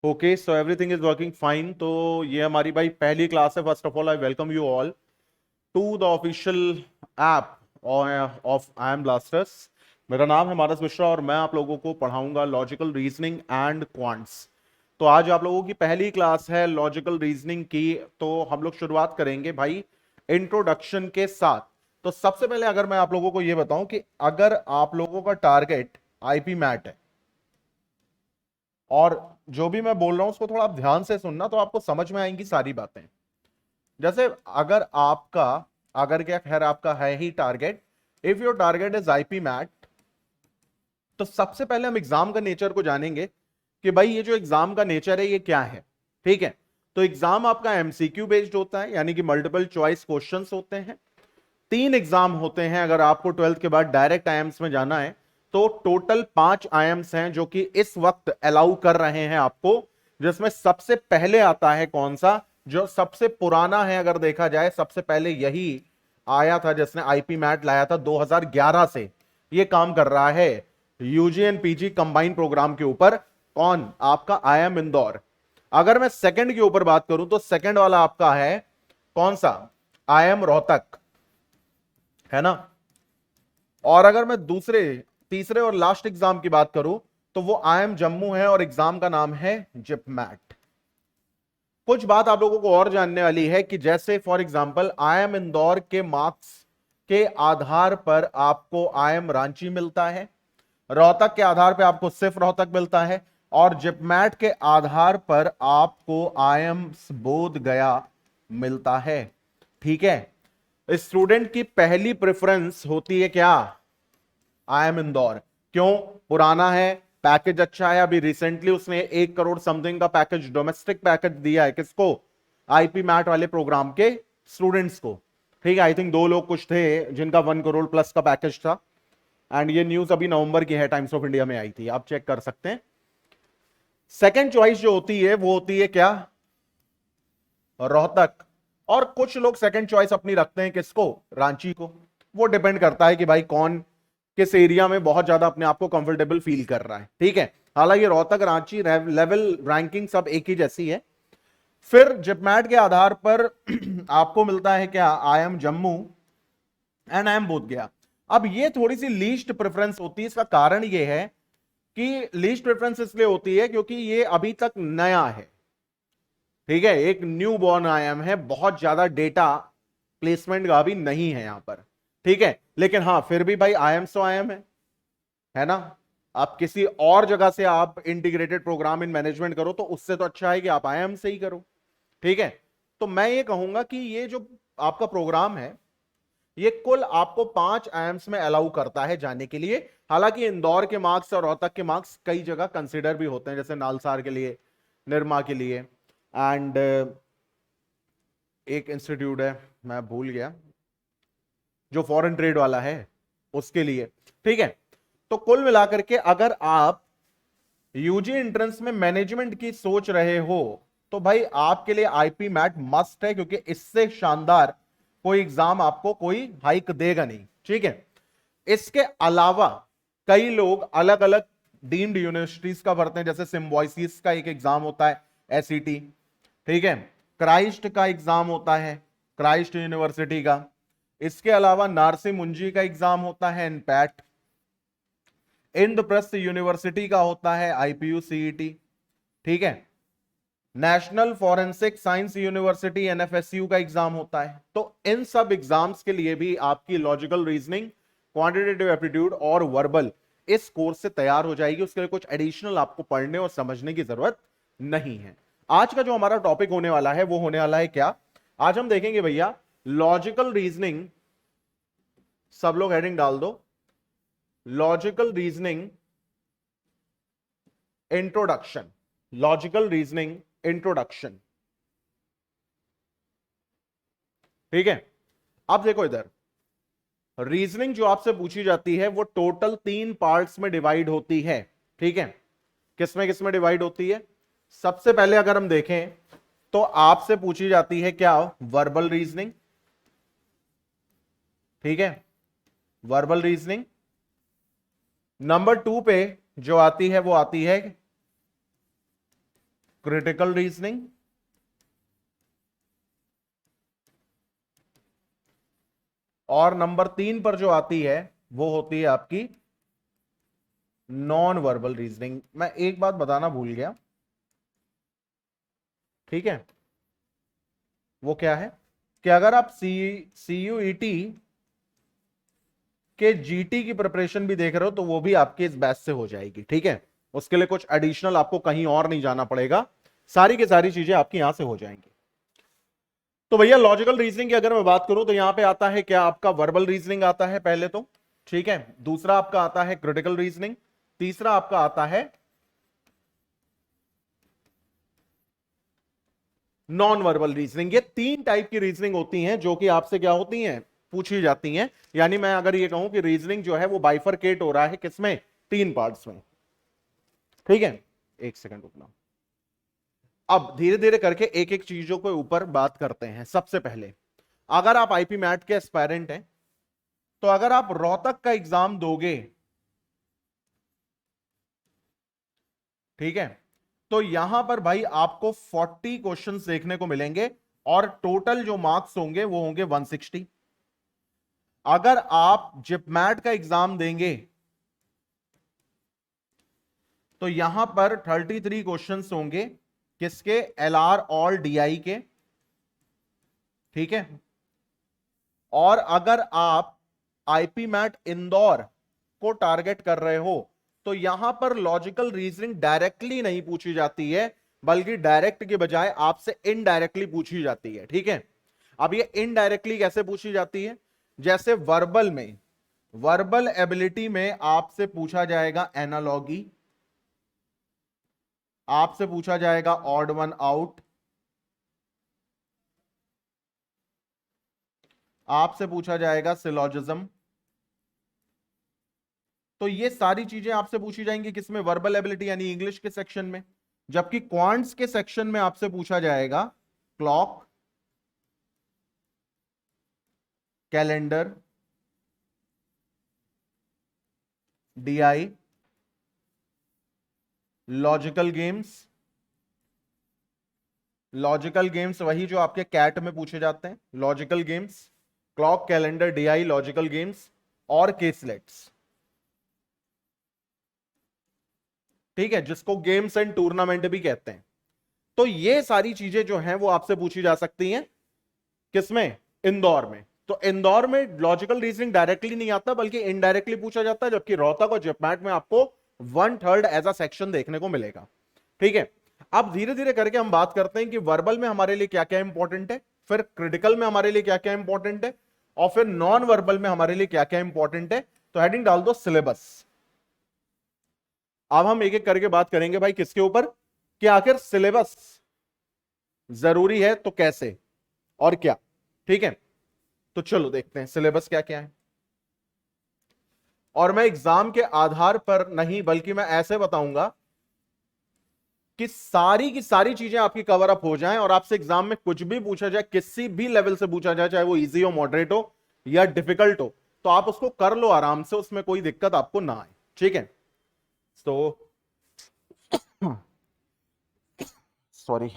Okay, so everything is working fine. तो ये हमारी भाई पहली क्लास है। First of all I welcome you all to the official app of I M Blasters. मेरा नाम है मानस मिश्रा और मैं आप लोगों को पढ़ाऊंगा लॉजिकल रीजनिंग एंड क्वांट्स। तो आज आप लोगों की पहली क्लास है लॉजिकल रीजनिंग की। तो हम लोग शुरुआत करेंगे भाई इंट्रोडक्शन के साथ। तो सबसे पहले अगर मैं आप लोगों को यह बताऊं कि अगर आप लोगों का टारगेट आईपी मैट है और जो भी मैं बोल रहा हूं उसको थोड़ा आप ध्यान से सुनना तो आपको समझ में आएंगी सारी बातें। जैसे अगर आपका अगर क्या खैर आपका है ही target, if your target is IPMAT, तो सबसे पहले हम एग्जाम का नेचर को जानेंगे कि भाई ये जो एग्जाम का नेचर है ये क्या है। ठीक है, तो एग्जाम आपका एमसीक्यू बेस्ड होता है, यानी कि मल्टीपल चॉइस क्वेश्चंस होते हैं। 3 एग्जाम होते हैं। अगर आपको 12th के बाद डायरेक्ट आईएम्स में जाना है तो टोटल 5 आईएम्स हैं जो कि इस वक्त अलाउ कर रहे हैं आपको, जिसमें सबसे पहले आता है कौन सा, जो सबसे पुराना है अगर देखा जाए, सबसे पहले यही आया था जिसने आईपी मैट लाया था 2011 से ये काम कर रहा है UG and PG combined program के ऊपर। कौन? आपका आईएम इंदौर। अगर मैं सेकंड के ऊपर बात करूं तो सेकंड वाला आपका है कौन सा? आईएम रोहतक, है ना। और अगर मैं दूसरे तीसरे और लास्ट एग्जाम की बात करूं तो वो आईएम जम्मू है और एग्जाम का नाम है जिपमैट। कुछ बात आप लोगों को और जानने वाली है कि जैसे फॉर एग्जांपल आईएम इंदौर के मार्क्स के आधार पर आपको आईएम रांची मिलता है, रोहतक के आधार पर आपको सिर्फ रोहतक मिलता है, और जिपमैट के आधार पर आपको आईएम बोध गया मिलता है। ठीक है, स्टूडेंट की पहली प्रेफरेंस होती है क्या? आईएम इंदौर। क्यों? पुराना है, पैकेज अच्छा है। अभी रिसेंटली उसने 1 करोड़ समथिंग का पैकेज, डोमेस्टिक पैकेज दिया है किसको? आईपी मैट वाले प्रोग्राम के स्टूडेंट्स को। ठीक है, आई थिंक 2 लोग कुछ थे जिनका 1 करोड़ प्लस का पैकेज था। एंड ये न्यूज अभी नवंबर की है, टाइम्स ऑफ इंडिया में आई थी, आप चेक कर सकते हैं। सेकेंड चॉइस जो होती है वो होती है क्या? रोहतक। और कुछ लोग सेकंड चॉइस अपनी रखते हैं किसको? रांची को। वो डिपेंड करता है कि भाई कौन किस एरिया में बहुत ज्यादा अपने आप को कंफर्टेबल फील कर रहा है। ठीक है, हालांकि रोहतक रांची लेवल रैंकिंग सब एक ही जैसी है। फिर जिपमैट के आधार पर आपको मिलता है क्या? आईएम जम्मू एंड आईएम बोध गया। अब ये थोड़ी सी लीस्ट प्रेफरेंस होती है। इसका कारण ये है कि लीस्ट प्रेफरेंस इसलिए होती है क्योंकि ये अभी तक नया है। ठीक है, एक न्यू बॉर्न आईएम है, बहुत ज्यादा डेटा प्लेसमेंट का भी नहीं है यहां पर। ठीक है, लेकिन हाँ फिर भी भाई आईएम सो आईएम है ना। आप किसी और जगह से आप इंटीग्रेटेड प्रोग्राम इन मैनेजमेंट करो तो उससे तो अच्छा है कि आप आईएम से ही करो। ठीक है, तो मैं ये कहूंगा कि ये जो आपका प्रोग्राम है ये कुल आपको 5 आईएम्स में अलाउ करता है जाने के लिए। हालांकि इंदौर के मार्क्स और रोहतक के मार्क्स कई जगह कंसिडर भी होते हैं, जैसे नालसार के लिए, निरमा के लिए, एंड एक इंस्टीट्यूट है मैं भूल गया जो फॉरेन ट्रेड वाला है, उसके लिए। ठीक है, तो कुल मिलाकर के अगर आप यूजी एंट्रेंस में मैनेजमेंट की सोच रहे हो तो भाई आपके लिए आईपी मैट मस्ट है, क्योंकि इससे शानदार कोई एग्जाम आपको कोई हाइक देगा नहीं। ठीक है, इसके अलावा कई लोग अलग अलग डीम्ड यूनिवर्सिटीज का भरते हैं, जैसे सिम्बोयसिस का एक एग्जाम होता है, एसईटी। ठीक है, क्राइस्ट का एग्जाम होता है, क्राइस्ट यूनिवर्सिटी का। इसके अलावा नारसी मुंजी का एग्जाम होता है, एनपैट। इंद्रप्रस्थ यूनिवर्सिटी का होता है आईपीयू सीईटी। ठीक है, national forensic science university NFSU का एग्जाम होता है। तो इन सब एग्जाम्स के लिए भी आपकी लॉजिकल रीजनिंग, क्वांटिटेटिव एप्टीट्यूड और वर्बल इस कोर्स से तैयार हो जाएगी। उसके लिए कुछ एडिशनल आपको पढ़ने और समझने की जरूरत नहीं है। आज का जो हमारा टॉपिक होने वाला है वो होने वाला है क्या? आज हम देखेंगे भैया लॉजिकल रीजनिंग। सब लोग हेडिंग डाल दो, logical reasoning introduction. Logical reasoning introduction. ठीक है, अब देखो इधर, रीजनिंग जो आपसे पूछी जाती है वो टोटल 3 पार्ट्स में डिवाइड होती है। ठीक है, किसमें किसमें डिवाइड होती है? सबसे पहले अगर हम देखें तो आपसे पूछी जाती है क्या? Verbal reasoning. ठीक है, वर्बल रीजनिंग। नंबर 2 पे जो आती है वो आती है क्रिटिकल रीजनिंग, और नंबर 3 पर जो आती है वो होती है आपकी नॉन वर्बल रीजनिंग। मैं एक बात बताना भूल गया, ठीक है, वो क्या है कि अगर आप CUET के GT की प्रिपरेशन भी देख रहे हो तो वो भी आपके इस बैच से हो जाएगी, ठीक है। उसके लिए कुछ एडिशनल आपको कहीं और नहीं जाना पड़ेगा, सारी की सारी चीजें आपकी यहां से हो जाएंगी। तो भैया लॉजिकल रीजनिंग की अगर मैं बात करूं तो यहां पे आता है क्या, आपका वर्बल रीजनिंग आता है पहले तो, ठीक है। दूसरा आपका आता है क्रिटिकल रीजनिंग, तीसरा आपका आता है नॉन वर्बल रीजनिंग। ये 3 टाइप की रीजनिंग होती हैं जो कि आपसे क्या होती हैं, पूछी जाती हैं। यानी मैं अगर ये कहूं कि रीजनिंग जो है वो बाइफरकेट हो रहा है किसमें, 3 पार्ट्स में, ठीक है। एक सेकंड रुकना, अब धीरे धीरे करके एक एक चीजों के ऊपर बात करते हैं। सबसे पहले अगर आप आईपी मैट के एस्पायरेंट हैं तो अगर आप रोहतक का एग्जाम दोगे, ठीक है, तो यहां पर भाई आपको 40 क्वेश्चंस देखने को मिलेंगे और टोटल जो मार्क्स होंगे वो होंगे 160। अगर आप जिपमैट का एग्जाम देंगे तो यहां पर 33 क्वेश्चंस होंगे, किसके, LR और DI के, ठीक है। और अगर आप आईपी मैट इंदौर को टारगेट कर रहे हो तो यहां पर लॉजिकल रीजनिंग डायरेक्टली नहीं पूछी जाती है, बल्कि डायरेक्ट के बजाय आपसे इनडायरेक्टली पूछी जाती है, ठीक है। अब ये इनडायरेक्टली कैसे पूछी जाती है, जैसे वर्बल में, वर्बल एबिलिटी में आपसे पूछा जाएगा एनालॉगी, आपसे पूछा जाएगा ऑड वन आउट, आपसे पूछा जाएगा सिलॉजिज्म। तो ये सारी चीजें आपसे पूछी जाएंगी किसमें, वर्बल एबिलिटी यानी इंग्लिश के सेक्शन में। जबकि क्वांट्स के सेक्शन में आपसे पूछा जाएगा clock, calendar, DI, logical games, logical games वही जो आपके कैट में पूछे जाते हैं, logical games, clock, calendar, DI, logical games और केसलेट्स, ठीक है, जिसको गेम्स एंड टूर्नामेंट भी कहते हैं। तो ये सारी चीजें जो हैं वो आपसे पूछी जा सकती हैं किसमें, इंदौर में। तो इंदौर में लॉजिकल रीजनिंग डायरेक्टली नहीं आता बल्कि इनडायरेक्टली पूछा जाता है, जबकि रोहतक और जिपमैट में आपको 1/3 एज अ सेक्शन देखने को मिलेगा, ठीक है। अब धीरे धीरे करके हम बात करते हैं कि वर्बल में हमारे लिए क्या क्या इंपॉर्टेंट है, फिर क्रिटिकल में हमारे लिए क्या क्या इंपॉर्टेंट है, और फिर नॉन वर्बल में हमारे लिए क्या क्या इंपॉर्टेंट है। तो हेडिंग डाल दो सिलेबस। अब हम एक एक करके बात करेंगे भाई किसके ऊपर, कि आखिर सिलेबस जरूरी है तो कैसे और क्या, ठीक है। तो चलो देखते हैं सिलेबस क्या क्या है। और मैं एग्जाम के आधार पर नहीं बल्कि मैं ऐसे बताऊंगा कि सारी की सारी चीजें आपकी कवर अप हो जाएं और आपसे एग्जाम में कुछ भी पूछा जाए, किसी भी लेवल से पूछा जाए, चाहे वो इजी हो, मॉडरेट हो या डिफिकल्ट हो, तो आप उसको कर लो आराम से, उसमें कोई दिक्कत आपको ना आए, ठीक है। तो सॉरी,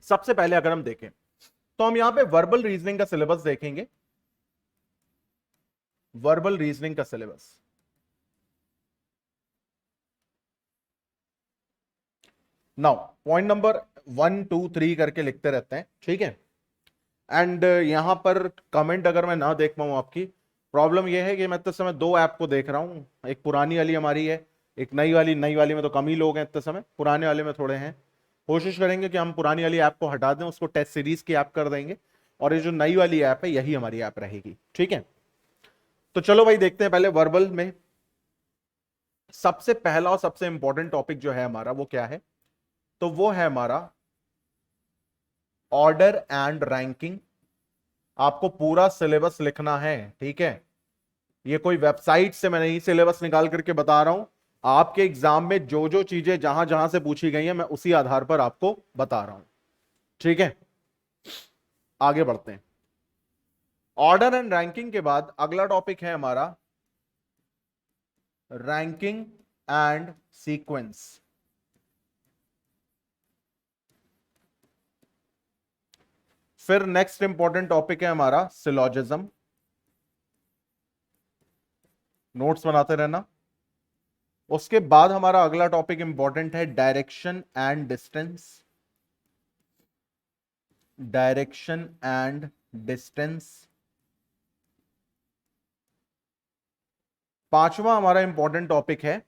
सबसे पहले अगर हम देखें तो हम यहां पे वर्बल रीजनिंग का सिलेबस देखेंगे, वर्बल रीजनिंग का सिलेबस। नाउ पॉइंट नंबर 1 2 3 करके लिखते रहते हैं, ठीक है। एंड यहां पर कमेंट अगर मैं ना देख पाऊं आपकी, प्रॉब्लम यह है कि मैं इतने समय 2 ऐप को देख रहा हूं, एक पुरानी वाली हमारी है, एक नई वाली। नई वाली में तो कम ही लोग हैं इतने समय, पुराने वाले में थोड़े हैं। कोशिश करेंगे कि हम पुरानी वाली ऐप को हटा दें, उसको टेस्ट सीरीज की ऐप कर देंगे, और ये जो नई वाली ऐप है यही हमारी ऐप रहेगी, ठीक है। तो चलो भाई देखते हैं पहले वर्बल में सबसे पहला और सबसे इंपॉर्टेंट टॉपिक जो है हमारा वो क्या है, तो वो है हमारा ऑर्डर एंड रैंकिंग। आपको पूरा सिलेबस लिखना है, ठीक है। ये कोई वेबसाइट से मैं नहीं सिलेबस निकाल करके बता रहा हूं, आपके एग्जाम में जो जो चीजें जहां जहां से पूछी गई हैं मैं उसी आधार पर आपको बता रहा हूं, ठीक है। आगे बढ़ते हैं। ऑर्डर एंड रैंकिंग के बाद अगला टॉपिक है हमारा रैंकिंग एंड सीक्वेंस। फिर नेक्स्ट इंपॉर्टेंट टॉपिक है हमारा सिलॉजिज्म। नोट्स बनाते रहना। उसके बाद हमारा अगला टॉपिक इंपॉर्टेंट है direction and distance. Direction and distance. पांचवा हमारा इंपॉर्टेंट टॉपिक है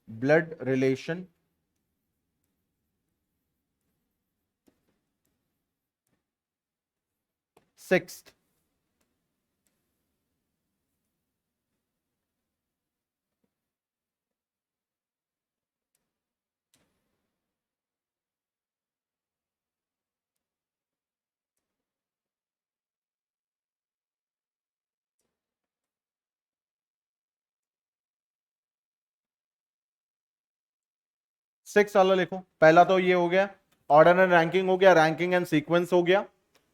ब्लड रिलेशन। सिक्स्थ, सिक्स वाला लिखो। पहला तो ये हो गया, ऑर्डर एंड रैंकिंग हो गया, रैंकिंग एंड सीक्वेंस हो गया,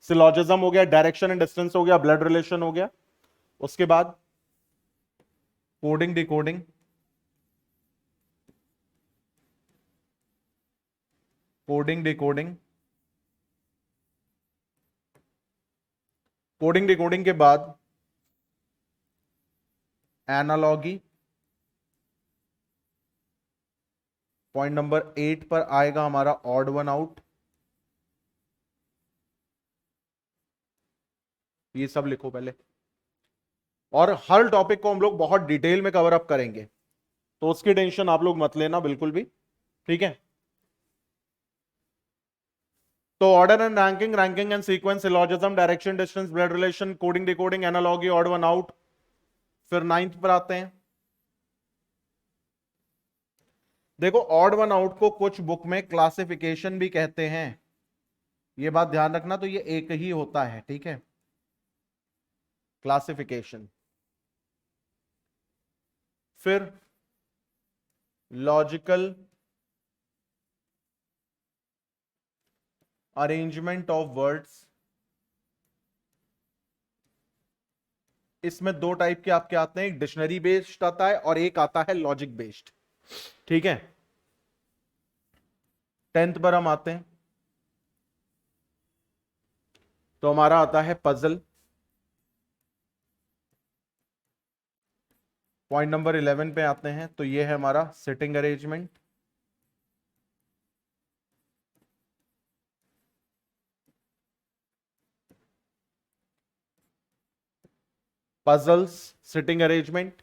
सिलॉजिज्म हो गया, डायरेक्शन एंड डिस्टेंस हो गया, ब्लड रिलेशन हो गया। उसके बाद coding decoding, coding decoding, coding decoding के बाद एनालॉगी। पॉइंट नंबर 8 पर आएगा हमारा ऑड वन आउट। ये सब लिखो पहले, और हर टॉपिक को हम लोग बहुत डिटेल में कवर अप करेंगे, तो उसकी टेंशन आप लोग मत लेना बिल्कुल भी, ठीक है। तो order and ranking, ranking and sequence, syllogism, direction distance, blood relation, coding decoding, analogy, odd one out. फिर नाइन्थ पर आते हैं। देखो ऑड वन आउट को कुछ बुक में क्लासिफिकेशन भी कहते हैं, ये बात ध्यान रखना। तो ये एक ही होता है, ठीक है, क्लासिफिकेशन। फिर लॉजिकल अरेंजमेंट ऑफ वर्ड्स। इसमें दो टाइप के आपके आते हैं, एक डिक्शनरी बेस्ड आता है और एक आता है लॉजिक बेस्ड, ठीक है। टेंथ पर हम आते हैं, तो हमारा आता है पजल। पॉइंट नंबर 11 पे आते हैं, तो ये है हमारा sitting arrangement. Puzzles, sitting arrangement.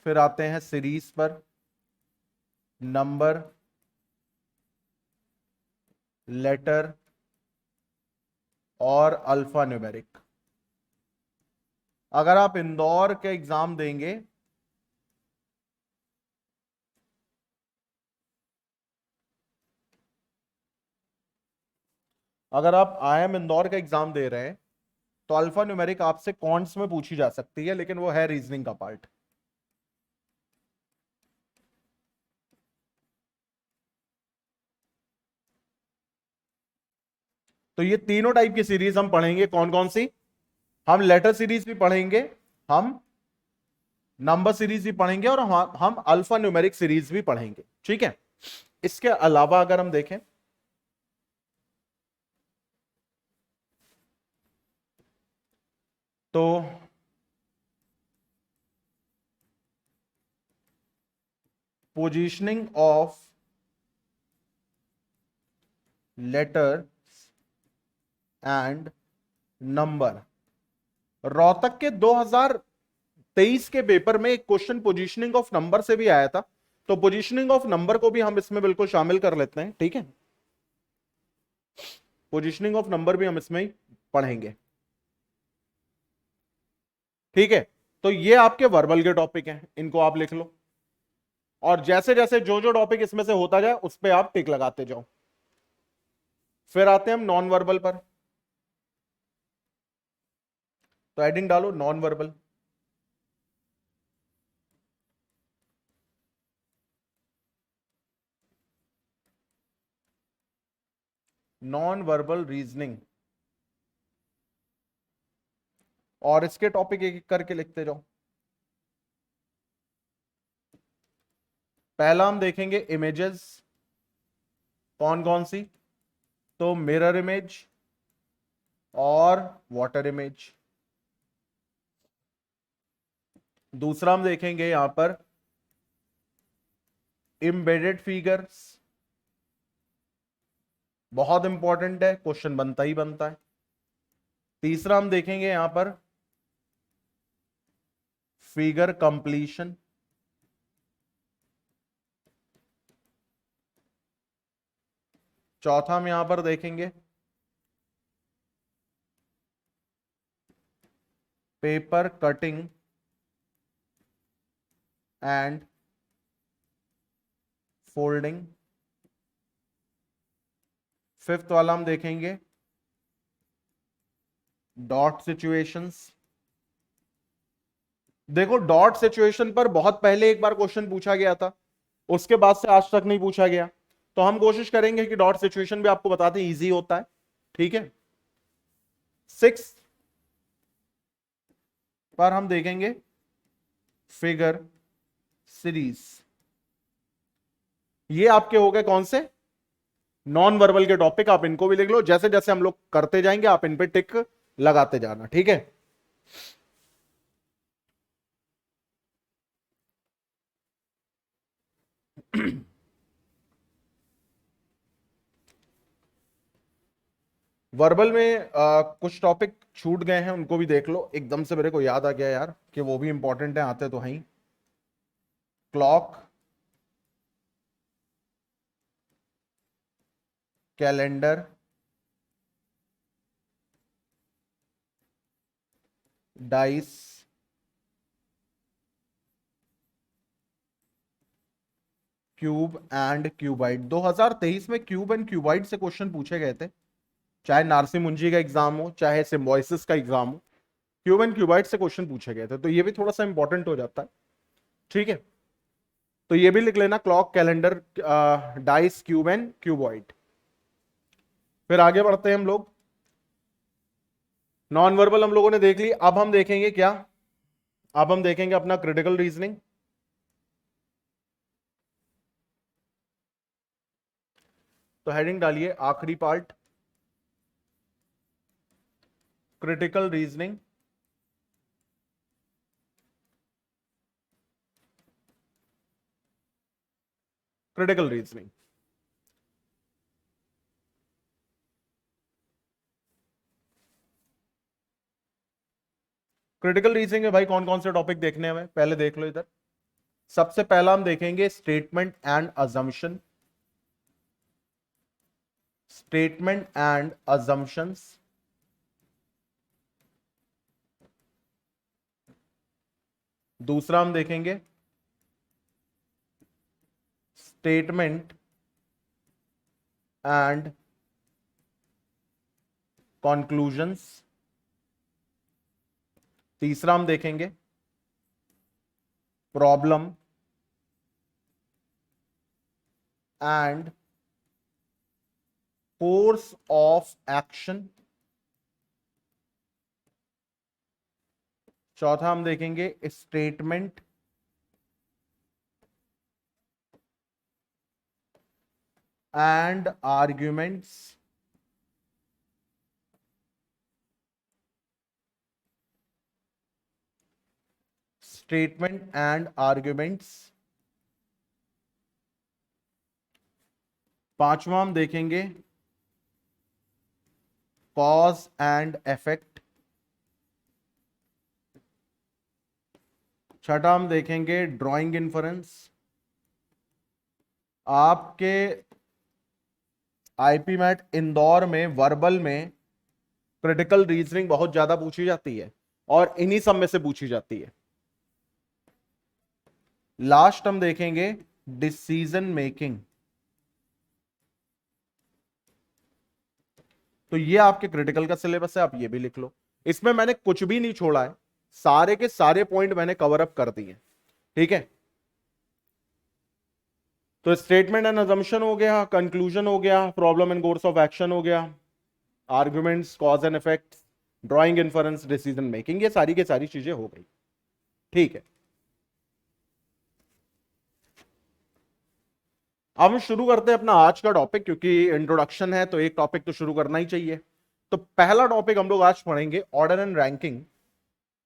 फिर आते हैं सीरीज पर, नंबर, लेटर और अल्फा न्यूमेरिक। अगर आप इंदौर के एग्जाम देंगे, अगर आप आईएम इंदौर का एग्जाम दे रहे हैं, तो अल्फा न्यूमेरिक आपसे कॉन्ट्स में पूछी जा सकती है, लेकिन वो है रीजनिंग का पार्ट। तो ये तीनों टाइप की सीरीज हम पढ़ेंगे। कौन कौन सी? हम लेटर सीरीज भी पढ़ेंगे, हम नंबर सीरीज भी पढ़ेंगे, और हम अल्फा न्यूमेरिक सीरीज भी पढ़ेंगे, ठीक है। इसके अलावा अगर हम देखें, तो positioning of letter and number. Rohtak के 2023 के पेपर में एक क्वेश्चन पोजीशनिंग ऑफ नंबर से भी आया था, तो पोजीशनिंग ऑफ नंबर को भी हम इसमें बिल्कुल शामिल कर लेते हैं, ठीक है। पोजीशनिंग ऑफ नंबर भी हम इसमें ही पढ़ेंगे, ठीक है। तो ये आपके वर्बल के टॉपिक हैं, इनको आप लिख लो, और जैसे जैसे जो जो टॉपिक इसमें से होता जाए उस पर आप टिक लगाते जाओ। फिर आते हैं हम नॉन वर्बल पर, तो एडिंग डालो non verbal. Non verbal reasoning, और इसके टॉपिक एक एक करके लिखते जाओ। पहला हम देखेंगे इमेजेस, कौन कौन सी, तो मिरर इमेज और वाटर इमेज। दूसरा हम देखेंगे यहां पर एम्बेडेड फिगर्स, बहुत इंपॉर्टेंट है, क्वेश्चन बनता ही बनता है। तीसरा हम देखेंगे यहां पर फिगर कंप्लीशन। चौथा हम यहां पर देखेंगे paper cutting and folding. Fifth वाला हम देखेंगे डॉट सिचुएशंस। देखो डॉट सिचुएशन पर बहुत पहले एक बार क्वेश्चन पूछा गया था, उसके बाद से आज तक नहीं पूछा गया, तो हम कोशिश करेंगे कि डॉट सिचुएशन भी आपको बताते हैं, इजी होता है। ठीक है। सिक्स पर हम देखेंगे फिगर सीरीज। ये आपके हो गए कौन से, नॉन वर्बल के टॉपिक। आप इनको भी लिख लो, जैसे जैसे हम लोग करते जाएंगे आप इन पे टिक लगाते जाना। ठीक है। वर्बल में कुछ टॉपिक छूट गए हैं, उनको भी देख लो। एकदम से मेरे को याद आ गया यार कि वो भी इंपॉर्टेंट है, आते तो हैं। Clock, calendar, dice, cube and qubit. 2023 में क्यूब एंड क्यूबाइट से क्वेश्चन पूछे गए थे, चाहे नारसी मुंजी का एग्जाम हो चाहे सिम्बोयसिस का एग्जाम हो, क्यूब एंड क्यूबाइट से क्वेश्चन पूछे गए थे, तो ये भी थोड़ा सा इंपॉर्टेंट हो जाता है। ठीक है, तो ये भी लिख लेना, clock, calendar, dice, cube and cuboid. फिर आगे बढ़ते हैं हम लोग। नॉन वर्बल हम लोगों ने देख ली, अब हम देखेंगे क्या, अब हम देखेंगे अपना क्रिटिकल रीजनिंग। तो हेडिंग डालिए आखिरी part, critical reasoning. Critical reasoning, critical reasoning में भाई कौन कौन से टॉपिक देखने हैं, पहले देख लो इधर। सबसे पहला हम देखेंगे statement and assumption. Statement and assumptions. दूसरा हम देखेंगे स्टेटमेंट एंड कंक्लूजन्स। तीसरा हम देखेंगे problem and course of action. चौथा हम देखेंगे statement and arguments. Statement and arguments. पांचवा हम देखेंगे कॉज एंड इफेक्ट। छठा हम देखेंगे ड्राइंग इन्फरेंस। आपके आईपी मैट इंदौर में वर्बल में क्रिटिकल रीजनिंग बहुत ज्यादा पूछी जाती है और इन्हीं सब में से पूछी जाती है। लास्ट हम देखेंगे डिसीजन मेकिंग। तो ये आपके क्रिटिकल का सिलेबस है, आप ये भी लिख लो। इसमें मैंने कुछ भी नहीं छोड़ा है, सारे के सारे पॉइंट मैंने कवर अप कर दिए। ठीक है, तो स्टेटमेंट एंड अजम्पशन हो गया, कंक्लूजन हो गया, problem and course of action हो गया, arguments, cause and effect, drawing, inference, decision making, ये सारी की सारी चीजें हो गई। ठीक है, अब हम शुरू करते हैं अपना आज का टॉपिक, क्योंकि इंट्रोडक्शन है तो एक टॉपिक तो शुरू करना ही चाहिए। तो पहला टॉपिक हम लोग आज पढ़ेंगे ऑर्डर एंड रैंकिंग।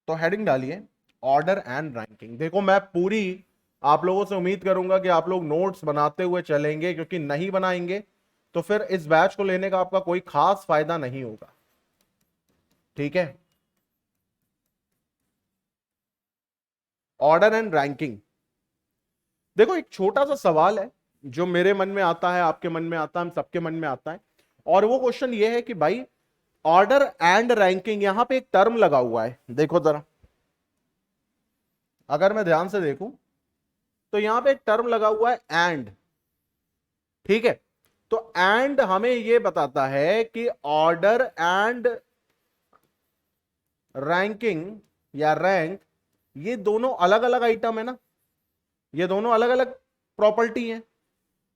तो हेडिंग डालिए ऑर्डर एंड रैंकिंग। देखो मैं पूरी आप लोगों से उम्मीद करूंगा कि आप लोग नोट्स बनाते हुए चलेंगे, क्योंकि नहीं बनाएंगे तो फिर इस बैच को लेने का आपका कोई खास फायदा नहीं होगा। ठीक है, ऑर्डर एंड रैंकिंग। देखो एक छोटा सा सवाल है जो मेरे मन में आता है, आपके मन में आता है, हम सबके मन में आता है, और वो क्वेश्चन ये है कि भाई ऑर्डर एंड रैंकिंग, यहां पे एक टर्म लगा हुआ है, देखो जरा, अगर मैं ध्यान से देखूं तो यहां पे एक टर्म लगा हुआ है एंड। ठीक है, तो एंड हमें ये बताता है कि ऑर्डर एंड रैंकिंग या रैंक, ये दोनों अलग अलग आइटम है ना, ये दोनों अलग अलग प्रॉपर्टी है।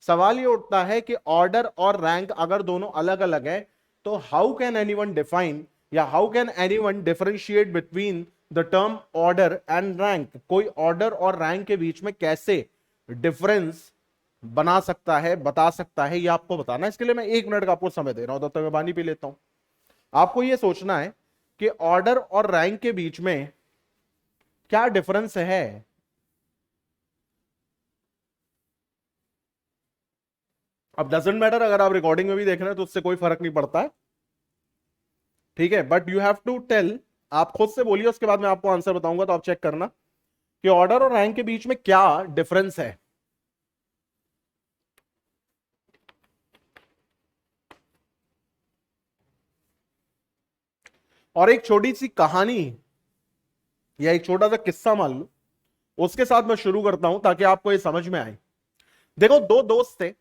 सवाल ये उठता है कि ऑर्डर और रैंक अगर दोनों अलग अलग है तो हाउ कैन एनीवन डिफाइन या how can anyone differentiate between the term order and rank. कोई ऑर्डर और रैंक के बीच में कैसे डिफरेंस बना सकता है, बता सकता है, ये आपको बताना है। इसके लिए मैं 1 मिनट का आपको समय दे रहा हूं, तब तक मैं पानी पी लेता हूं। आपको यह सोचना है कि ऑर्डर और रैंक के बीच में क्या डिफरेंस है। अब डजंट मैटर अगर आप रिकॉर्डिंग में भी देख रहे हैं तो उससे कोई फर्क नहीं पड़ता है, ठीक है, but you have to tell. आप खुद से बोलिए, उसके बाद मैं आपको आंसर बताऊंगा, तो आप चेक करना कि ऑर्डर और रैंक के बीच में क्या डिफरेंस है। और एक छोटी सी कहानी या एक छोटा सा किस्सा मान लो, उसके साथ मैं शुरू करता हूं ताकि आपको ये समझ में आए। देखो दो दोस्त थे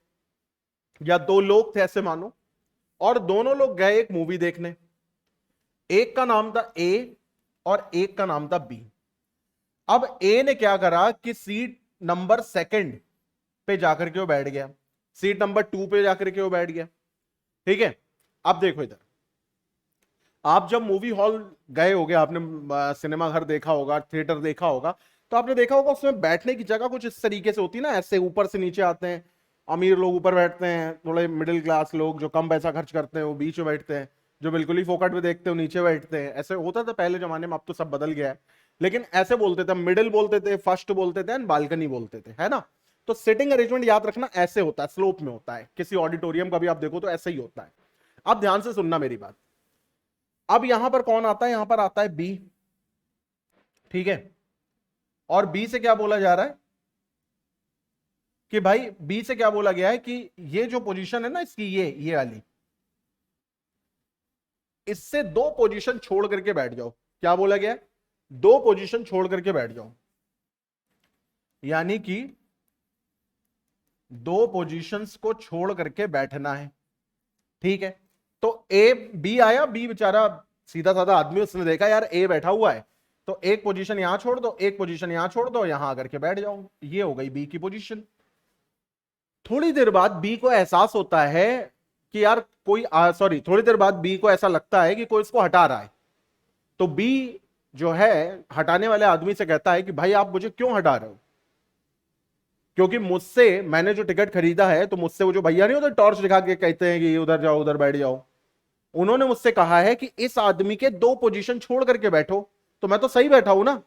या दो लोग थे ऐसे मानो, और दोनों लोग गए एक मूवी देखने। एक का नाम था ए और एक का नाम था बी। अब ए ने क्या करा कि सीट नंबर सेकंड पे जाकर के वो बैठ गया, सीट नंबर 2 पे जाकर के वो बैठ गया। ठीक है, अब देखो इधर, आप जब मूवी हॉल गए होगे, आपने सिनेमा घर देखा होगा, थिएटर देखा होगा, तो आपने देखा होगा उसमें बैठने की जगह कुछ इस तरीके से होती है ना, ऐसे ऊपर से नीचे आते हैं। अमीर लोग ऊपर बैठते हैं, थोड़े मिडिल क्लास लोग जो कम पैसा खर्च करते हैं वो बीच में बैठते हैं, जो बिल्कुल ही फोकट में देखते हो नीचे बैठते हैं। ऐसे होता था पहले जमाने में, अब तो सब बदल गया है, लेकिन ऐसे बोलते थे, मिडिल बोलते थे, फर्स्ट बोलते थे, एंड बालकनी बोलते थे, है ना। तो सिटिंग अरेंजमेंट याद रखना ऐसे होता है, स्लोप में होता है, किसी ऑडिटोरियम का भी आप देखो तो ऐसे ही होता है। अब ध्यान से सुनना मेरी बात। अब यहां पर कौन आता है, यहां पर आता है बी। ठीक है, और बी से क्या बोला जा रहा है कि भाई, बी से क्या बोला गया है कि ये जो पोजीशन है ना इसकी, ये वाली, इससे 2 पोजीशन छोड़ करके बैठ जाओ। क्या बोला गया है, 2 पोजीशन छोड़ करके बैठ जाओ, यानी कि 2 पोजीशंस को छोड़ करके बैठना है। ठीक है, तो ए बी आया, बी बेचारा सीधा साधा आदमी, उसने देखा यार ए बैठा हुआ है, तो एक पोजीशन यहां छोड़ दो, एक पोजीशन यहां छोड़ दो, यहां आकर के बैठ जाओ। ये हो गई बी की पोजीशन। थोड़ी देर बाद बी को एहसास होता है कि यार कोई सॉरी, थोड़ी देर बाद बी को ऐसा लगता है कि कोई इसको हटा रहा है। तो बी जो है हटाने वाले आदमी से कहता है कि भाई आप मुझे क्यों हटा रहे हो, क्योंकि मुझसे, मैंने जो टिकट खरीदा है, तो मुझसे वो जो भैया नहीं होते टॉर्च दिखा के कहते हैं कि उधर जाओ उधर बैठ जाओ, उन्होंने मुझसे कहा है कि इस आदमी के 2 पोजीशन छोड़ करके बैठो, तो मैं तो सही बैठा हूं ना।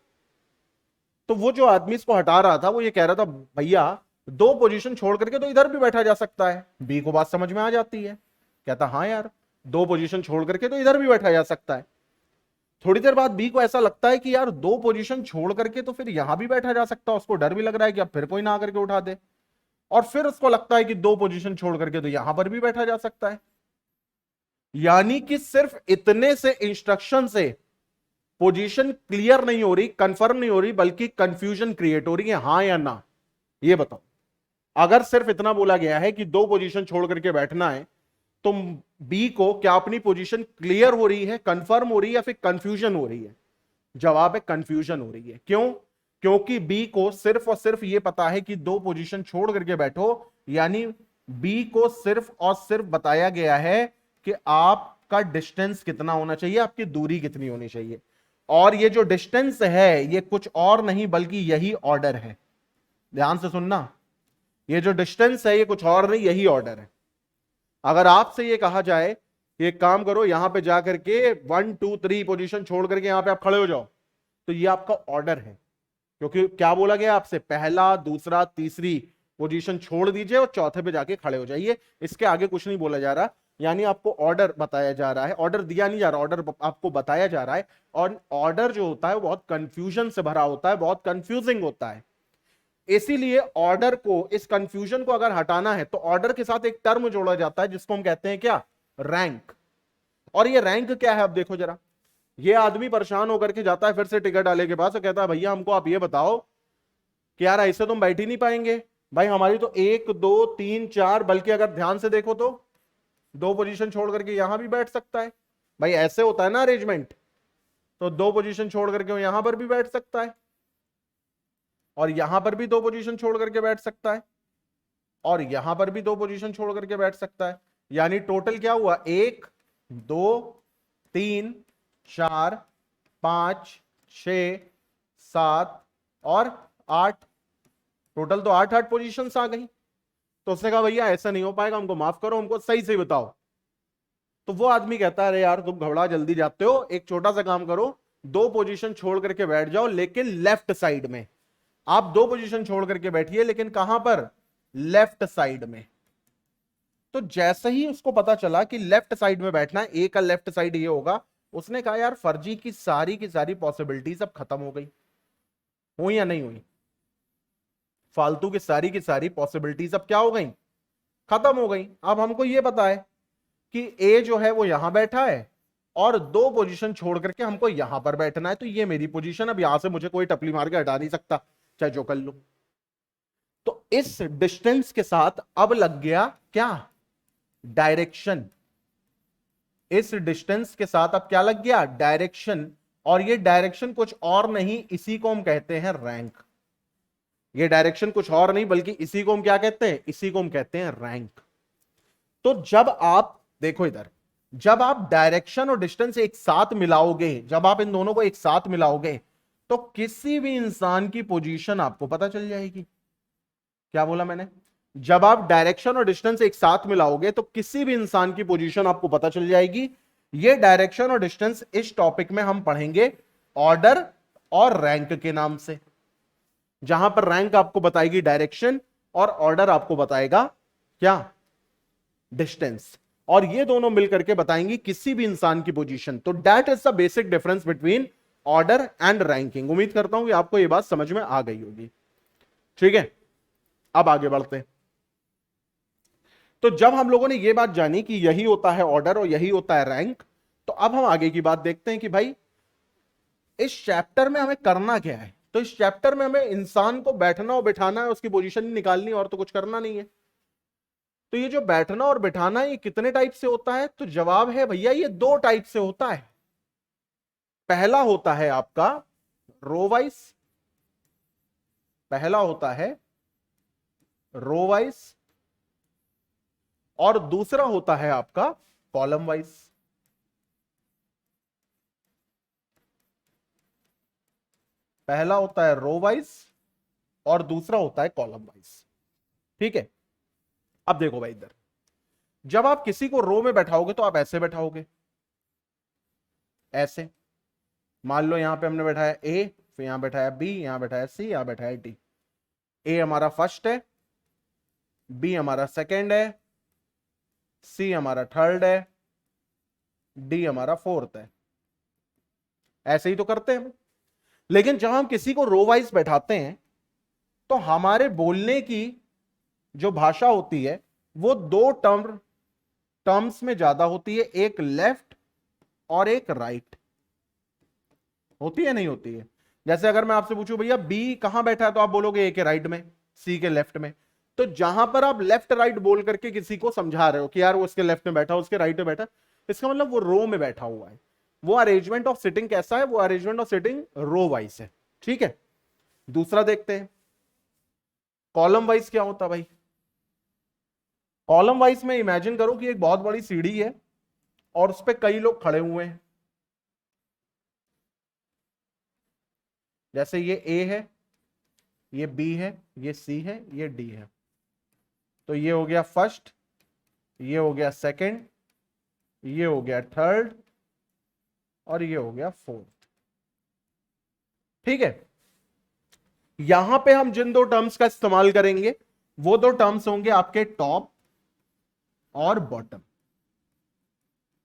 तो वो जो आदमी इसको हटा रहा था वो ये कह रहा था, भैया 2 पोजीशन छोड़ करके तो इधर भी बैठा जा सकता है। बी को बात समझ में आ जाती है, कहता हाँ यार 2 पोजीशन छोड़ करके तो इधर भी बैठा जा सकता है। थोड़ी देर बाद बी को ऐसा लगता है कि यार 2 पोजीशन छोड़ करके तो फिर यहां भी बैठा जा सकता है। उसको डर भी लग रहा है कि अब फिर कोई ना आकर के उठा दे, और फिर उसको लगता है कि 2 पोजीशन छोड़ करके तो यहां पर भी बैठा जा सकता है। यानी कि सिर्फ इतने से इंस्ट्रक्शन से पोजीशन क्लियर नहीं हो रही, कंफर्म नहीं हो रही, बल्कि कंफ्यूजन क्रिएट हो रही है, हां या ना। ये बताओ, अगर सिर्फ इतना बोला गया है कि 2 पोजीशन छोड़ करके बैठना है, तो बी को क्या अपनी पोजीशन क्लियर हो रही है, कंफर्म हो रही है, या फिर कंफ्यूजन हो रही है? जवाब है कंफ्यूजन हो रही है। क्यों? क्योंकि बी को सिर्फ और सिर्फ ये पता है कि 2 पोजीशन छोड़ करके बैठो, यानी बी को सिर्फ और सिर्फ बताया गया है कि आप आपका डिस्टेंस कितना होना चाहिए, आपकी दूरी कितनी होनी चाहिए। और ये जो डिस्टेंस है ये कुछ और नहीं बल्कि यही ऑर्डर है। ध्यान से सुनना, ये जो डिस्टेंस है ये कुछ और नहीं, यही ऑर्डर है। अगर आपसे ये कहा जाए कि एक काम करो, यहां पे जाकर के 1 2 3 पोजीशन छोड़ करके यहां पे आप खड़े हो जाओ, तो ये आपका ऑर्डर है। क्योंकि क्या बोला गया आपसे, पहला दूसरा तीसरी पोजीशन छोड़ दीजिए और चौथे पे जाके खड़े हो जाइए। इसके आगे कुछ नहीं बोला जा रहा, यानी आपको ऑर्डर बताया जा रहा है। ऑर्डर दिया नहीं जा रहा, ऑर्डर आपको बताया जा रहा है। और ऑर्डर जो होता है वो बहुत कंफ्यूजन से भरा होता है, बहुत कंफ्यूजिंग होता है। इसीलिए ऑर्डर को, इस कंफ्यूजन को अगर हटाना है तो ऑर्डर के साथ एक टर्म जोड़ा जाता है जिसको हम कहते हैं क्या, रैंक। और ये रैंक क्या है, अब देखो जरा। ये आदमी परेशान होकर के जाता है फिर से टिकट वाले के पास और कहता है भैया हमको आप ये बताओ कि यार ऐसे तुम बैठ ही नहीं पाएंगे। भाई हमारी तो 1 2 3 4, बल्कि अगर ध्यान से देखो तो 2 पोजीशन छोड़ करके यहां भी बैठ सकता है। भाई ऐसे होता है ना अरेंजमेंट, तो 2 पोजीशन छोड़ करके वो यहां पर भी बैठ सकता है और यहां पर भी 2 पोजीशन छोड़ करके बैठ सकता है और यहां पर भी 2 पोजीशन छोड़ करके बैठ सकता है। यानी टोटल क्या हुआ, 1 2 3 4 5 6 7 और 8, टोटल तो 8 पोजीशंस आ गई। तो उसने कहा भैया ऐसा नहीं हो पाएगा, हमको माफ करो, हमको सही से बताओ। तो वो आदमी कहता है अरे यार तुम घबरा जल्दी जाते हो, एक छोटा सा काम करो, 2 पोजीशन छोड़ करके बैठ जाओ लेकिन लेफ्ट साइड में। आप 2 पोजीशन छोड़ करके बैठिए लेकिन कहां पर, लेफ्ट साइड में। तो जैसे ही उसको पता चला कि लेफ्ट साइड में बैठना है, ए का लेफ्ट साइड ये होगा, उसने कहा यार फर्जी की सारी पॉसिबिलिटीज अब खत्म हो गई। हुई या नहीं हुई, फालतू की सारी पॉसिबिलिटीज अब क्या हो गई, खत्म हो गई। अब हमको ये पता है कि ए जो है वो यहां बैठा है और 2 पोजीशन छोड़ करके हमको यहां पर बैठना है, तो ये मेरी पोजीशन, अब यहां से मुझे कोई टपली मार के हटा नहीं सकता, चाहे जो कर लूं। तो इस डिस्टेंस के साथ अब लग गया क्या, डायरेक्शन। इस डिस्टेंस के साथ अब क्या लग गया, डायरेक्शन। और ये डायरेक्शन कुछ और नहीं, इसी को हम कहते हैं रैंक। ये डायरेक्शन कुछ और नहीं बल्कि इसी को हम क्या कहते हैं, इसी को हम कहते हैं रैंक। तो जब आप देखो इधर, जब आप डायरेक्शन और डिस्टेंस एक साथ मिलाओगे, जब आप इन दोनों को एक साथ मिलाओगे तो किसी भी इंसान की पोजीशन आपको पता चल जाएगी। क्या बोला मैंने, जब आप डायरेक्शन और डिस्टेंस एक साथ मिलाओगे तो किसी भी इंसान की पोजीशन आपको पता चल जाएगी। ये डायरेक्शन और डिस्टेंस इस टॉपिक में हम पढ़ेंगे ऑर्डर और रैंक के नाम से, जहां पर रैंक आपको बताएगी डायरेक्शन और ऑर्डर आपको बताएगा क्या, डिस्टेंस। और ये दोनों मिलकर के बताएंगी किसी भी इंसान की पोजीशन। तो that is the basic difference between order and ranking. उम्मीद करता हूं कि आपको यह बात समझ में आ गई होगी। ठीक है, अब आगे बढ़ते हैं। तो जब हम लोगों ने यह बात जानी कि यही होता है ऑर्डर और यही होता है रैंक, तो अब हम आगे की बात देखते हैं कि भाई इस चैप्टर में हमें करना क्या है। तो इस चैप्टर में हमें इंसान को बैठना और बिठाना है, उसकी पोजीशन निकालनी और तो कुछ करना नहीं है। तो ये जो बैठना और बिठाना ये कितने टाइप से होता है, तो जवाब है भैया ये 2 टाइप से होता है। पहला होता है आपका रो वाइज, पहला होता है रो वाइज और दूसरा होता है आपका कॉलम वाइज। पहला होता है रो वाइज और दूसरा होता है कॉलम वाइज। ठीक है, अब देखो भाई इधर, जब आप किसी को रो में बैठाओगे तो आप ऐसे बैठाओगे, ऐसे। मान लो यहां पे हमने बैठाया ए, फिर यहां बैठाया बी, यहां बैठाया सी, यहां बैठाया डी। ए हमारा फर्स्ट है, बी हमारा सेकंड है, सी हमारा थर्ड है, डी हमारा फोर्थ है। ऐसे ही तो करते हैं हम। लेकिन जब हम किसी को रो वाइज बैठाते हैं तो हमारे बोलने की जो भाषा होती है वो 2 टर्म्स में ज्यादा होती है, एक लेफ्ट और एक राइट। होती है नहीं होती है। जैसे अगर मैं आपसे पूछूं भैया बी कहां बैठा है, तो आप बोलोगे ए के राइट में, सी के लेफ्ट में। तो जहां पर आप लेफ्ट राइट बोल करके किसी को समझा रहे हो कि यार वो उसके लेफ्ट में बैठा, उसके राइट में बैठा, इसका मतलब वो रो में बैठा हुआ है। वो अरेंजमेंट ऑफ सिटिंग कैसा है, वो arrangement of sitting row wise है। ठीक है, दूसरा देखते हैं कॉलम वाइज क्या होता भाई। कॉलम वाइज में इमेजिन करो कि एक बहुत बड़ी सीढ़ी है और उस पर कई लोग खड़े हुए हैं, जैसे ये ए है, ये बी है, ये सी है, ये डी है। तो ये हो गया फर्स्ट, ये हो गया सेकंड, ये हो गया थर्ड, और ये हो गया फोर्थ। ठीक है, यहां पे हम जिन दो टर्म्स का इस्तेमाल करेंगे वो दो टर्म्स होंगे आपके टॉप और बॉटम।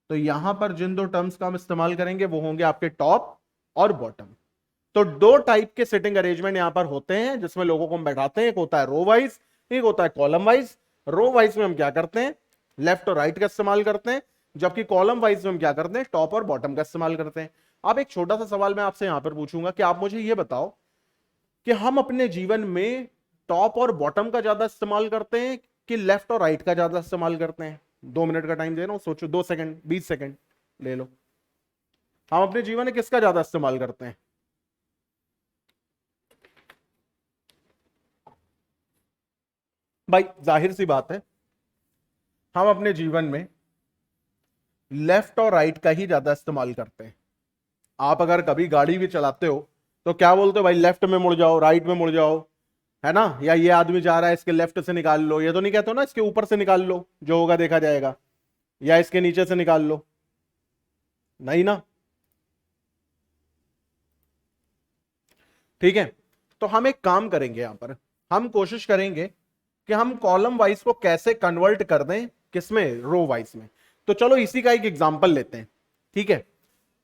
तो यहां पर जिन दो टर्म्स का हम इस्तेमाल करेंगे वो होंगे आपके टॉप और बॉटम। तो दो टाइप के सिटिंग अरेंजमेंट यहां पर होते हैं जिसमें लोगों को हम बैठाते हैं। एक होता है रो वाइज, एक होता है कॉलम वाइज। रो वाइज में हम क्या करते हैं, लेफ्ट और राइट का इस्तेमाल करते हैं, जबकि कॉलम वाइज में हम क्या करते हैं, टॉप और बॉटम का इस्तेमाल करते हैं। अब एक छोटा सा सवाल मैं आपसे यहां पर पूछूंगा कि आप मुझे यह बताओ कि हम अपने जीवन में टॉप और बॉटम का ज्यादा इस्तेमाल करते हैं कि लेफ्ट और राइट का ज्यादा इस्तेमाल करते हैं? 2 मिनट का टाइम दे रहा हूं, सोचो, 2 सेकंड, 20 सेकंड ले लो। हम अपने जीवन में किसका ज्यादा इस्तेमाल करते हैं? भाई जाहिर सी बात है, हम अपने जीवन में लेफ्ट और राइट का ही ज्यादा इस्तेमाल करते हैं। आप अगर कभी गाड़ी भी चलाते हो तो क्या बोलते हो, भाई लेफ्ट में मुड़ जाओ, राइट में मुड़ जाओ, है ना? या ये आदमी जा रहा है, इसके लेफ्ट से निकाल लो। ये तो नहीं कहते हो ना, इसके ऊपर से निकाल लो, जो होगा देखा जाएगा, या इसके नीचे से निकाल लो, नहीं ना? ठीक है, तो हम एक काम करेंगे, यहां पर हम कोशिश करेंगे कि हम कॉलम वाइज को कैसे कन्वर्ट कर दें, किसमें, रो वाइज में। तो चलो इसी का एक एग्जांपल लेते हैं। ठीक है,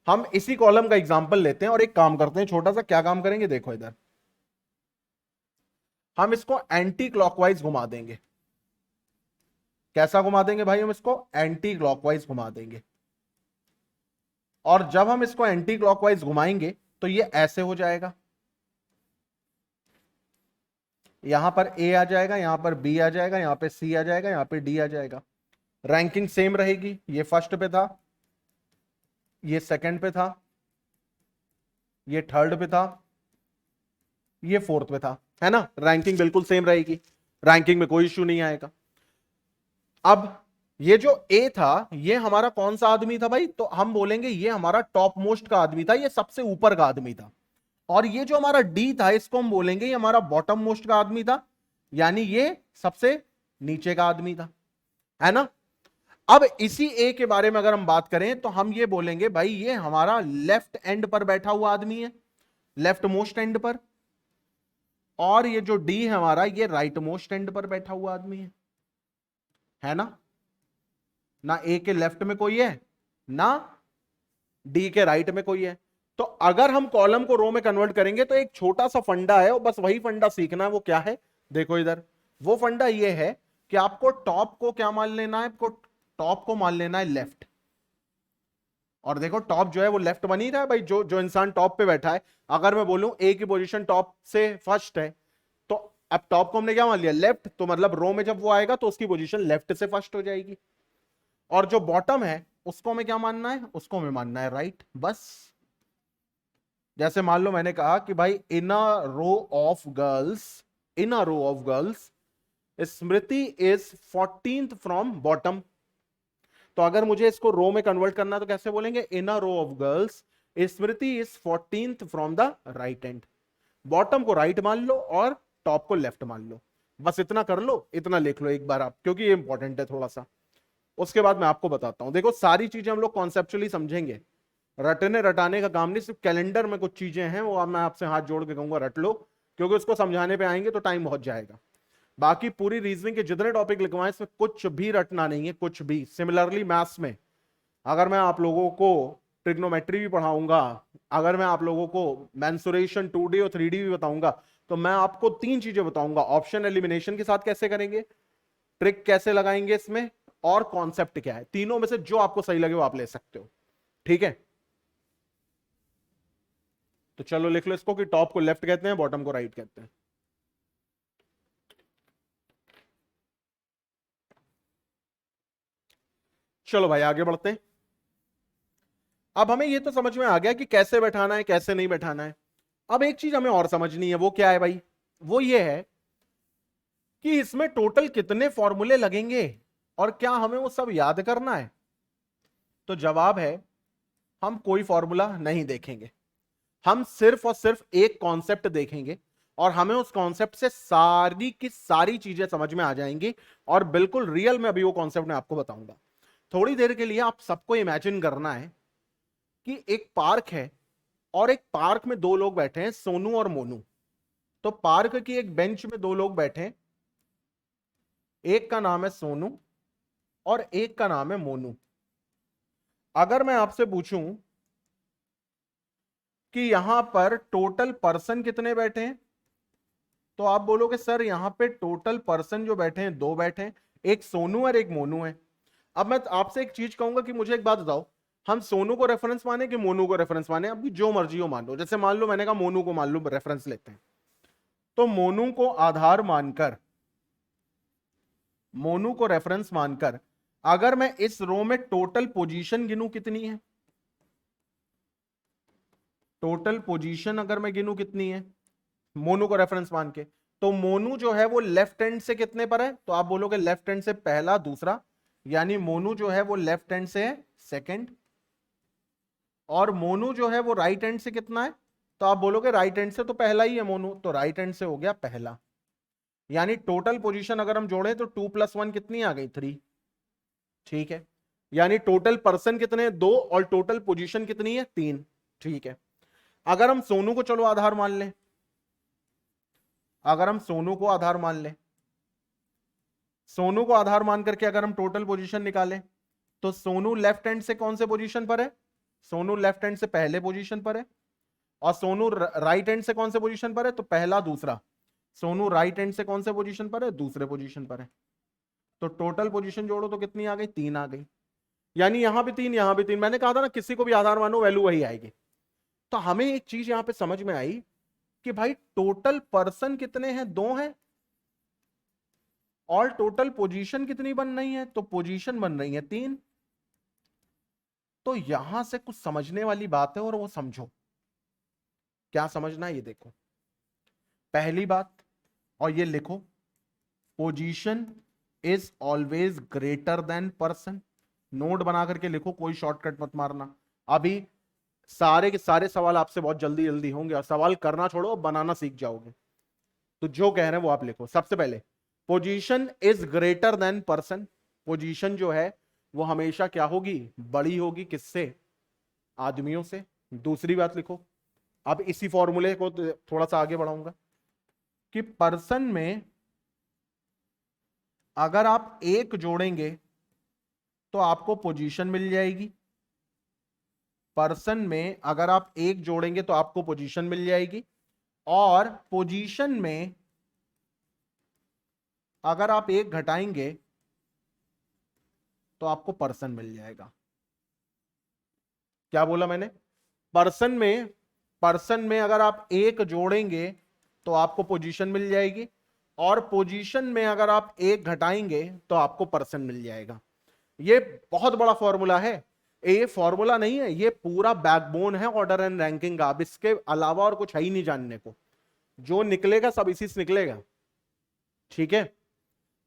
हम इसी कॉलम का एग्जांपल लेते हैं और एक काम करते हैं छोटा सा। क्या काम करेंगे, देखो इधर, हम इसको एंटी क्लॉकवाइज घुमा देंगे। कैसा घुमा देंगे भाई? हम इसको एंटी क्लॉकवाइज घुमा देंगे। और जब हम इसको एंटी क्लॉकवाइज घुमाएंगे तो ये ऐसे हो जाएगा, यहां पर ए आ जाएगा, यहां पर बी आ जाएगा, यहां पे सी आ जाएगा, यहां पे डी आ जाएगा। रैंकिंग सेम रहेगी, ये फर्स्ट पे था, ये सेकंड पे था, ये थर्ड पे था, ये फोर्थ पे था, है ना? रैंकिंग बिल्कुल सेम रहेगी, रैंकिंग में कोई इश्यू नहीं आएगा। अब ये जो ए था, ये हमारा कौन सा आदमी था भाई? तो हम बोलेंगे ये हमारा टॉप मोस्ट का आदमी था, ये सबसे ऊपर का आदमी था। और ये जो हमारा डी था, इसको हम बोलेंगे ये हमारा बॉटम मोस्ट का आदमी था, यानी ये सबसे नीचे का आदमी था, है ना? अब इसी ए के बारे में अगर हम बात करें तो हम ये बोलेंगे भाई ये हमारा लेफ्ट एंड पर बैठा हुआ आदमी है, लेफ्ट मोस्ट एंड पर। और ये जो डी है हमारा, ये राइट मोस्ट एंड पर बैठा हुआ आदमी है ना? ना ए के लेफ्ट में कोई है, ना डी के राइट में कोई है। तो अगर हम कॉलम को रो में कन्वर्ट करेंगे तो एक छोटा सा फंडा है, और बस वही फंडा सीखना है। वो क्या है, देखो इधर, वो फंडा ये है कि आपको टॉप को क्या मान लेना है, आपको टॉप को मान लेना है लेफ्ट। और देखो टॉप जो है वो लेफ्ट बन ही रहा है भाई, जो जो इंसान टॉप पे बैठा है। अगर मैं बोलूं ए की पोजीशन टॉप से फर्स्ट है, तो अब टॉप को हमने क्या मान लिया, लेफ्ट, तो मतलब रो में जब वो आएगा तो उसकी पोजीशन लेफ्ट से फर्स्ट हो जाएगी। और जो बॉटम है उसको हमें क्या मानना है, उसको हमें मानना है राइट, बस। जैसे मान लो मैंने कहा कि भाई in a row of girls, in a row of girls Smriti is 14th from bottom. तो अगर मुझे इसको रो में कन्वर्ट करना है तो कैसे बोलेंगे, in a row of girls Smriti is 14th from the right end. Bottom को राइट मान लो और टॉप को लेफ्ट मान लो, बस इतना कर लो, इतना लिख लो एक बार आप, क्योंकि ये इंपॉर्टेंट है थोड़ा सा। उसके बाद मैं आपको बताता हूं। देखो सारी चीजें हम लोग कॉन्सेप्चुअली समझेंगे, रटने रटाने का काम नहीं। सिर्फ कैलेंडर में कुछ चीजें हैं, वो अब मैं आपसे हाथ जोड़ के कहूंगा रट लो, क्योंकि उसको समझाने पे आएंगे तो टाइम बहुत जाएगा। बाकी पूरी रीजनिंग के जितने टॉपिक लिखवाएं इसमें कुछ भी रटना नहीं है, कुछ भी। सिमिलरली मैथ्स में अगर मैं आप लोगों को ट्रिग्नोमेट्री भी पढ़ाऊंगा, अगर मैं आप लोगों को मेंसुरेशन 2D और 3D भी बताऊंगा, तो मैं आपको 3 चीजें बताऊंगा। ऑप्शन एलिमिनेशन के साथ कैसे करेंगे, ट्रिक कैसे लगाएंगे इसमें, और कॉन्सेप्ट क्या है। तीनों में से जो आपको सही लगे वो आप ले सकते हो, ठीक है? तो चलो लिख लो इसको कि टॉप को लेफ्ट कहते हैं, बॉटम को राइट कहते हैं। चलो भाई आगे बढ़ते हैं। अब हमें ये तो समझ में आ गया कि कैसे बैठाना है, कैसे नहीं बैठाना है। अब एक चीज हमें और समझनी है, वो क्या है भाई? वो ये है कि इसमें टोटल कितने फॉर्मूले लगेंगे और क्या हमें वो सब याद करना है। तो जवाब है हम कोई फॉर्मूला नहीं देखेंगे, हम सिर्फ और सिर्फ एक कॉन्सेप्ट देखेंगे और हमें उस कॉन्सेप्ट से सारी की सारी चीजें समझ में आ जाएंगी और बिल्कुल रियल में अभी वो कॉन्सेप्ट मैं आपको बताऊंगा। थोड़ी देर के लिए आप सबको इमेजिन करना है कि एक पार्क है और एक पार्क में दो लोग बैठे हैं, सोनू और मोनू। तो पार्क की एक बेंच में दो लोग बैठे हैं, एक का नाम है सोनू और एक का नाम है मोनू। अगर मैं आपसे पूछूं कि यहां पर टोटल पर्सन कितने बैठे हैं, तो आप बोलोगे सर यहां पे टोटल पर्सन जो बैठे हैं दो बैठे हैं, एक सोनू और एक मोनू है। अब मैं आपसे एक चीज कहूंगा कि मुझे एक बात बताओ, हम सोनू को रेफरेंस माने कि मोनू को रेफरेंस माने? अभी जो मर्जी हो मान लो, जैसे मान लो मैंने कहा मोनू को मान लो रेफरेंस लेते हैं, तो मोनू को आधार मानकर, मोनू को रेफरेंस मानकर अगर मैं इस रो में टोटल पोजीशन गिनूं कितनी है, टोटल पोजीशन अगर मैं गिनूं कितनी है मोनू को रेफरेंस मान के, तो मोनू जो है वो लेफ्ट हैंड से कितने पर है? तो आप बोलोगे लेफ्ट हैंड से पहला दूसरा, यानी मोनू जो है वो लेफ्ट हैंड से है सेकंड। और मोनू जो है वो राइट हैंड से कितना है? तो आप बोलोगे राइट हैंड से तो पहला ही है मोनू, तो राइट हैंड से हो गया पहला। यानी टोटल पोजीशन अगर हम जोड़े तो 2+1 कितनी आ गई? 3। ठीक है, यानी टोटल पर्सन कितने हैं? 2, और टोटल पोजीशन कितनी है? 3। ठीक है, अगर हम सोनू को चलो आधार मान लें, अगर हम सोनू को आधार मान लें, सोनू को आधार मान करके अगर हम टोटल पोजीशन निकालें, तो सोनू लेफ्ट हैंड से कौन से पोजीशन पर है? सोनू लेफ्ट हैंड से पहले पोजीशन पर है। और सोनू राइट हैंड से कौन से पोजीशन पर है? तो पहला दूसरा। सोनू राइट हैंड से कौन से पोजीशन पर है? दूसरे पोजीशन पर है। तो टोटल पोजीशन जोड़ो तो कितनी आ गई? 3 आ गई। यानी यहां भी 3, यहां भी 3। मैंने कहा था ना किसी को भी आधार मानो वैल्यू वही आएगी। तो हमें एक चीज यहां पे समझ में आई कि भाई टोटल पर्सन कितने हैं? 2 हैं। और टोटल पोजीशन कितनी बन रही है? तो पोजीशन बन रही है 3। तो यहां से कुछ समझने वाली बात है और वो समझो। क्या समझना है ये देखो। पहली बात, और ये लिखो, position is always greater than person. Note बना करके लिखो, कोई शॉर्टकट मत मारना। अभी सारे के सारे सवाल आपसे बहुत जल्दी जल्दी होंगे और सवाल करना छोड़ो, बनाना सीख जाओगे। तो जो कह रहे हैं वो आप लिखो। सबसे पहले position is greater than person. Position जो है वो हमेशा क्या होगी? बड़ी होगी। किससे? आदमियों से। दूसरी बात लिखो, अब इसी फॉर्मूले को थोड़ा सा आगे बढ़ाऊंगा कि पर्सन में अगर आप 1 जोड़ेंगे तो आपको पोजीशन मिल जाएगी। पर्सन में अगर आप 1 जोड़ेंगे तो आपको पोजीशन मिल जाएगी। और पोजीशन में अगर आप 1 घटाएंगे तो आपको पर्सन मिल जाएगा। क्या बोला मैंने? पर्सन में अगर आप 1 जोड़ेंगे तो आपको पोजीशन मिल जाएगी, और पोजीशन में अगर आप 1 घटाएंगे तो आपको पर्सन मिल जाएगा। ये बहुत बड़ा फॉर्मूला है। ये फॉर्मूला नहीं है, ये पूरा बैकबोन है ऑर्डर एंड रैंकिंग का। अब इसके अलावा और कुछ है ही नहीं जानने को। जो निकलेगा सब इसी से निकलेगा। ठीक है,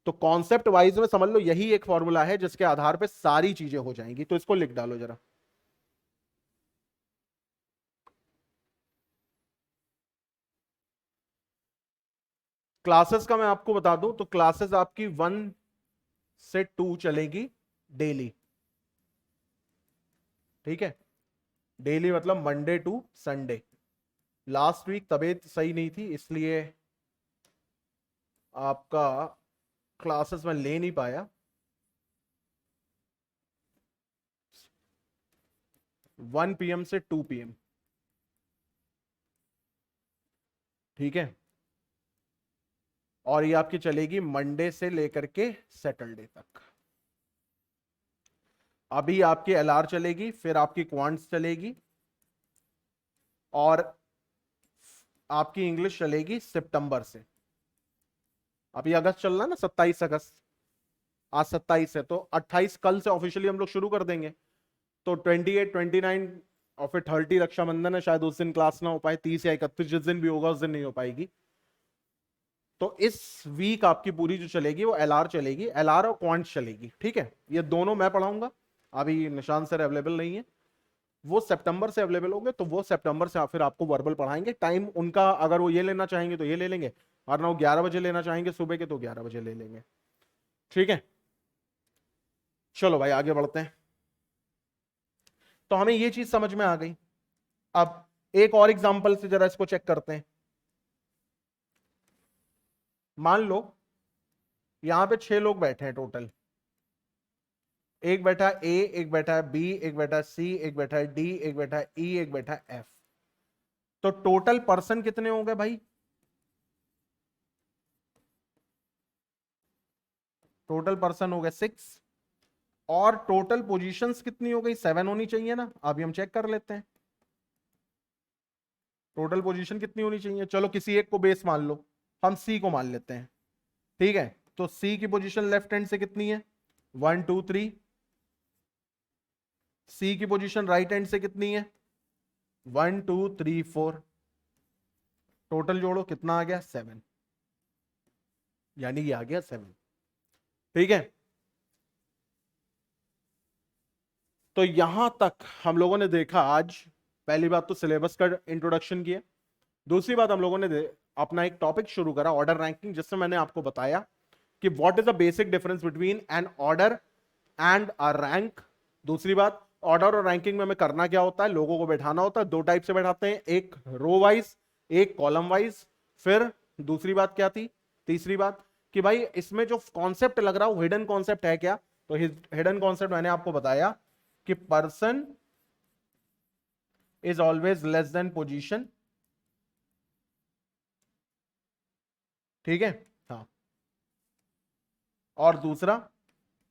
तो कॉन्सेप्ट वाइज में समझ लो यही एक फॉर्मूला है जिसके आधार पे सारी चीजें हो जाएंगी। तो इसको लिख डालो जरा। क्लासेस का मैं आपको बता दूं तो क्लासेस आपकी 1 से 2 चलेगी डेली। ठीक है, डेली मतलब Monday to Sunday. Last week तबीयत सही नहीं थी इसलिए आपका क्लासेस में ले नहीं पाया। 1 PM से 2 PM। ठीक है, और ये आपकी चलेगी मंडे से लेकर के सैटरडे तक। अभी आपकी एलआर चलेगी, फिर आपकी क्वांट्स चलेगी, और आपकी इंग्लिश चलेगी सितंबर से। अभी अगस्त चल रहा है ना, 27 अगस्त। आज 27 है तो 28 कल से ऑफिशियली हम लोग शुरू कर देंगे। तो 28, 29 और फिर 30 रक्षाबंधन है, शायद उस दिन क्लास ना हो पाए। 30 या 31 जिस दिन भी होगा उस दिन नहीं हो पाएगी। तो इस वीक आपकी पूरी जो चलेगी वो एलआर चलेगी, एलआर और क्वांट चलेगी। ठीक है, ये दोनों मैं पढ़ाऊंगा, अभी निशान सर अवेलेबल नहीं है, वो सितंबर से अवेलेबल होंगे, तो वो सितंबर से फिर आपको वर्बल पढ़ाएंगे। टाइम उनका अगर वो ये लेना चाहेंगे तो ये ले लेंगे, और ना वो 11 बजे लेना चाहेंगे सुबह के तो 11 बजे ले लेंगे। ठीक है, चलो भाई आगे बढ़ते हैं। तो हमें ये चीज समझ में आ गई। अब एक और एग्जांपल से जरा इसको चेक करते हैं। मान लो यहां पे 6 लोग बैठे हैं टोटल, एक बैठा है ए, एक बैठा है बी, एक बैठा है सी, एक बैठा है डी, एक बैठा है ई, एक बैठा है एफ। तो टोटल पर्सन कितने हो गए भाई? टोटल पर्सन हो गए 6, और टोटल पोजीशंस कितनी हो गई? 7 होनी चाहिए ना। अभी हम चेक कर लेते हैं टोटल पोजीशन कितनी होनी चाहिए। चलो किसी एक को बेस मान लो, हम सी को मान लेते हैं। ठीक है, तो सी की पोजीशन लेफ्ट हैंड से कितनी है? 1 2 3। सी की पोजीशन राइट हैंड से कितनी है? 1 2 3 4। टोटल जोड़ो कितना आ गया? 7, यानी ये आ गया 7। ठीक है, तो यहां तक हम लोगों ने देखा आज। पहली बात तो सिलेबस का इंट्रोडक्शन किया, दूसरी बात हम लोगों ने अपना एक टॉपिक शुरू करा ऑर्डर रैंकिंग, जिससे मैंने आपको बताया कि what is the basic difference between an order and a rank. दूसरी बात, ऑर्डर और रैंकिंग में हमें करना क्या होता है? लोगों को बैठाना होता है। 2 टाइप से बैठाते हैं, एक रो वाइज, एक कॉलम वाइज। फिर दूसरी बात क्या थी? तीसरी बात कि भाई इसमें जो कॉन्सेप्ट लग रहा है वो हिडन कॉन्सेप्ट है क्या? तो हिडन कॉन्सेप्ट मैंने आपको बताया कि person is always less than position. ठीक है, हाँ। और दूसरा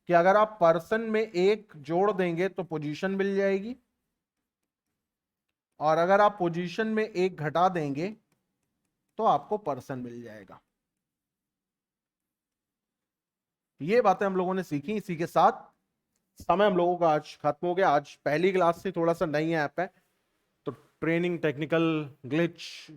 कि अगर आप पर्सन में एक जोड़ देंगे तो पोजीशन मिल जाएगी, और अगर आप पोजीशन में एक घटा देंगे तो आपको पर्सन मिल जाएगा। ये बातें हम लोगों ने सीखी। इसी के साथ समय हम लोगों का आज खत्म हो गया। आज पहली क्लास से थोड़ा सा नई ऐप है, तो ट्रेनिंग, टेक्निकल ग्लिच,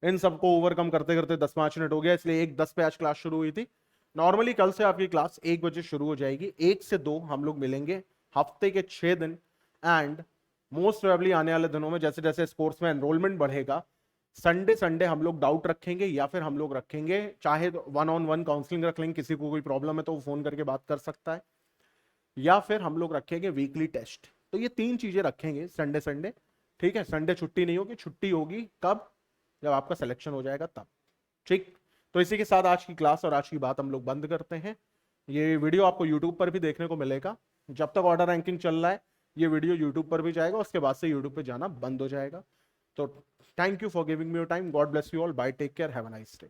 इन सबको ओवरकम करते करते 10-5 मिनट हो गया, इसलिए 1:10 पे आज क्लास शुरू हुई थी। नॉर्मली कल से आपकी क्लास 1 बजे शुरू हो जाएगी। 1 से 2 हम लोग मिलेंगे हफ्ते के 6 दिन। एंड मोस्ट प्रोबेबली आने वाले दिनों में जैसे जैसे इस कोर्स में एनरोलमेंट बढ़ेगा, संडे संडे हम लोग डाउट रखेंगे, या फिर हम लोग रखेंगे चाहे तो 1-on-1 काउंसलिंग रख लेंगे। किसी को कोई प्रॉब्लम है तो वो फोन करके बात कर सकता है, या फिर हम लोग रखेंगे वीकली टेस्ट। तो ये 3 चीजें रखेंगे संडे संडे। ठीक है, संडे छुट्टी नहीं होगी। छुट्टी होगी कब? जब आपका सिलेक्शन हो जाएगा तब। ठीक, तो इसी के साथ आज की क्लास और आज की बात हम लोग बंद करते हैं। ये वीडियो आपको यूट्यूब पर भी देखने को मिलेगा। जब तक ऑर्डर रैंकिंग चल रहा है ये वीडियो यूट्यूब पर भी जाएगा, उसके बाद से यूट्यूब पे जाना बंद हो जाएगा। तो thank you for giving me your time. God bless you all. Bye, take care, have a nice day.